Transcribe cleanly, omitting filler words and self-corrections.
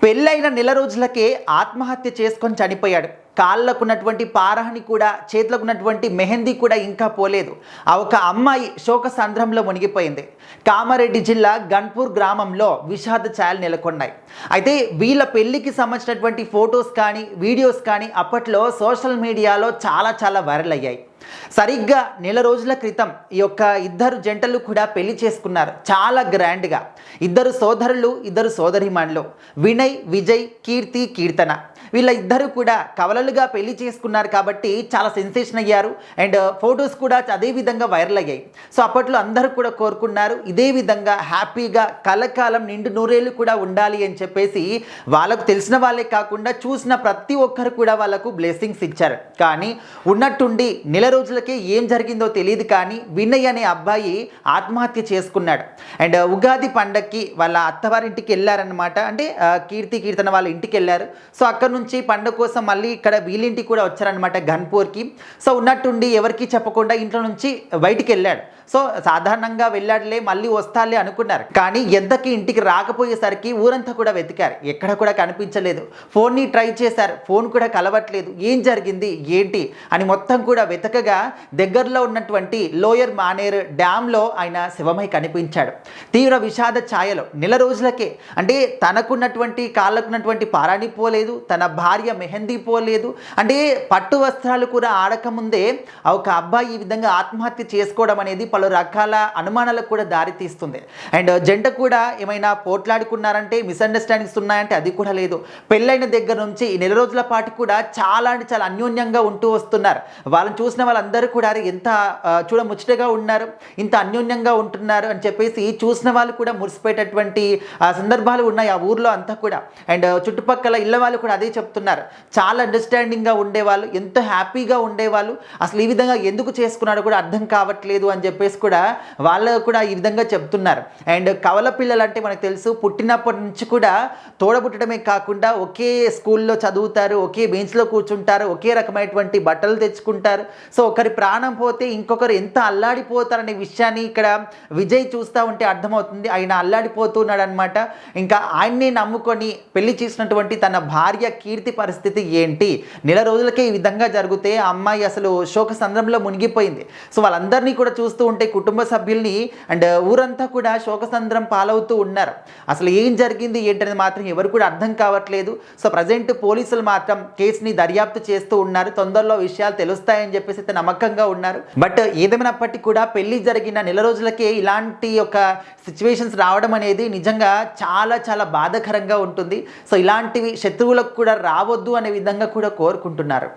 పెళ్ళైన నెల రోజులకే ఆత్మహత్య చేసుకొని చనిపోయాడు. కాళ్ళకున్నటువంటి పారహని కూడా, చేతులకున్నటువంటి మెహందీ కూడా ఇంకా పోలేదు. ఆ ఒక అమ్మాయి శోక సంద్రంలో మునిగిపోయింది. కామారెడ్డి జిల్లా గన్పూర్ గ్రామంలో విషాద ఛాయలు నెలకొన్నాయి. అయితే వీళ్ళ పెళ్లికి సంబంధించినటువంటి ఫొటోస్ కానీ, వీడియోస్ కానీ అప్పట్లో సోషల్ మీడియాలో చాలా వైరల్ అయ్యాయి. సరిగ్గా నెల రోజుల క్రితం ఈ యొక్క ఇద్దరు జంటలు కూడా పెళ్లి చేసుకున్నారు. చాలా గ్రాండ్గా ఇద్దరు సోదరులు, ఇద్దరు సోదరిమణులు, వినయ్, విజయ్, కీర్తి, కీర్తన. వీళ్ళ ఇద్దరు కూడా కవలలుగా పెళ్లి చేసుకున్నారు కాబట్టి చాలా సెన్సేషన్ అయ్యారు. అండ్ ఫొటోస్ కూడా అదే విధంగా వైరల్ అయ్యాయి. సో అప్పట్లో అందరూ కూడా కోరుకున్నారు ఇదే విధంగా హ్యాపీగా కలకాలం నిండు నూరేళ్ళు కూడా ఉండాలి అని చెప్పేసి వాళ్ళకు తెలిసిన వాళ్ళే కాకుండా చూసిన ప్రతి ఒక్కరు కూడా వాళ్ళకు బ్లెస్సింగ్స్ ఇచ్చారు. కానీ ఉన్నట్టుండి నెల రోజులకే ఏం జరిగిందో తెలియదు. కానీ వినయ్ అనే అబ్బాయి ఆత్మహత్య చేసుకున్నాడు. అండ్ ఉగాది పండగకి వాళ్ళ అత్తవారింటికి వెళ్ళారనమాట. అంటే కీర్తి, కీర్తన వాళ్ళ ఇంటికి వెళ్ళారు. సో అక్కడ నుంచి పండుగ కోసం మళ్ళీ ఇక్కడ వీళ్ళింటికి కూడా వచ్చారనమాట, గన్పూర్కి. సో ఉన్నట్టుండి ఎవరికి చెప్పకుండా ఇంట్లో నుంచి బయటికి వెళ్ళాడు. సో సాధారణంగా వెళ్ళాడులే, మళ్ళీ వస్తాలే అనుకున్నారు. కానీ ఎంతకి ఇంటికి రాకపోయేసరికి ఊరంతా కూడా వెతికారు, ఎక్కడ కూడా కనిపించలేదు. ఫోన్ని ట్రై చేశారు, ఫోన్ కూడా కలవట్లేదు. ఏం జరిగింది ఏంటి అని మొత్తం కూడా వెతకగా దగ్గరలో ఉన్నటువంటి లోయర్ మానేర్ డ్యాంలో ఆయన శవమై కనిపించాడు. తీవ్ర విషాద ఛాయలో నెల రోజులకే, అంటే తనకున్నటువంటి కాళ్ళకున్నటువంటి పారాణి పోలేదు, తన భార్య మెహందీ పోలేదు. అంటే పట్టు వస్త్రాలు కూడా ఆడకముందే ఒక అబ్బాయి ఈ విధంగా ఆత్మహత్య చేసుకోవడం అనేది పలు రకాల అనుమానాలకు కూడా దారితీస్తుంది. అండ్ జంట కూడా ఏమైనా పోట్లాడుకున్నారంటే, మిస్అండర్స్టాండింగ్స్ ఉన్నాయంటే అది కూడా లేదు. పెళ్ళైన దగ్గర నుంచి ఈ నెల రోజుల పాటు కూడా చాలా అంటే చాలా అన్యోన్యంగా ఉంటూ వస్తున్నారు. వాళ్ళని చూసిన వాళ్ళందరూ కూడా ఎంత చూడముచ్చటగా ఉన్నారు, ఇంత అన్యోన్యంగా ఉంటున్నారు అని చెప్పేసి చూసిన వాళ్ళు కూడా మురిసిపోయేటటువంటి సందర్భాలు ఉన్నాయి ఆ ఊర్లో అంతా కూడా. అండ్ చుట్టుపక్కల ఇళ్ళ వాళ్ళు కూడా అదే చెప్తున్నారు. చాలా అండర్స్టాండింగ్గా ఉండేవాళ్ళు, ఎంతో హ్యాపీగా ఉండేవాళ్ళు. అసలు ఈ విధంగా ఎందుకు చేసుకున్నాడో కూడా అర్థం కావట్లేదు అని చెప్పేసి కూడా వాళ్ళు కూడా ఈ విధంగా చెప్తున్నారు. అండ్ కవల పిల్లలు అంటే మనకు తెలుసు, పుట్టినప్పటి నుంచి కూడా తోడబుట్టడమే కాకుండా ఒకే స్కూల్లో చదువుతారు, ఒకే బెంచ్లో కూర్చుంటారు, ఒకే రకమైనటువంటి బట్టలు తెచ్చుకుంటారు. సో ఒకరి ప్రాణం పోతే ఇంకొకరు ఎంత అల్లాడిపోతారనే విషయాన్ని ఇక్కడ విజయ్ చూస్తూ ఉంటే అర్థమవుతుంది. ఆయన అల్లాడిపోతున్నాడు అనమాట. ఇంకా ఆయన్నే నమ్ముకొని పెళ్లి చేసినటువంటి తన భార్య కీర్తి పరిస్థితి ఏంటి? నెల రోజులకే ఈ విధంగా జరిగితే ఆ అమ్మాయి అసలు శోక సంద్రంలో మునిగిపోయింది. సో వాళ్ళందరినీ కూడా చూస్తూ ఉంటే, కుటుంబ సభ్యుల్ని అండ్ ఊరంతా కూడా శోకసంద్రం పాలవుతూ ఉన్నారు. అసలు ఏం జరిగింది ఏంటనేది మాత్రం ఎవరు కూడా అర్థం కావట్లేదు. సో ప్రజెంట్ పోలీసులు మాత్రం కేసుని దర్యాప్తు చేస్తూ ఉన్నారు. తొందరలో విషయాలు తెలుస్తాయని చెప్పేసి అయితే నమ్మకంగా ఉన్నారు. బట్ ఏదేమైనప్పటికీ కూడా పెళ్లి జరిగిన నెల రోజులకే ఇలాంటి ఒక సిచ్యువేషన్స్ రావడం అనేది నిజంగా చాలా బాధాకరంగా ఉంటుంది. సో ఇలాంటివి శత్రువులకు కూడా రావద్దు అనే విధంగా కూడా కోరుకుంటున్నారు.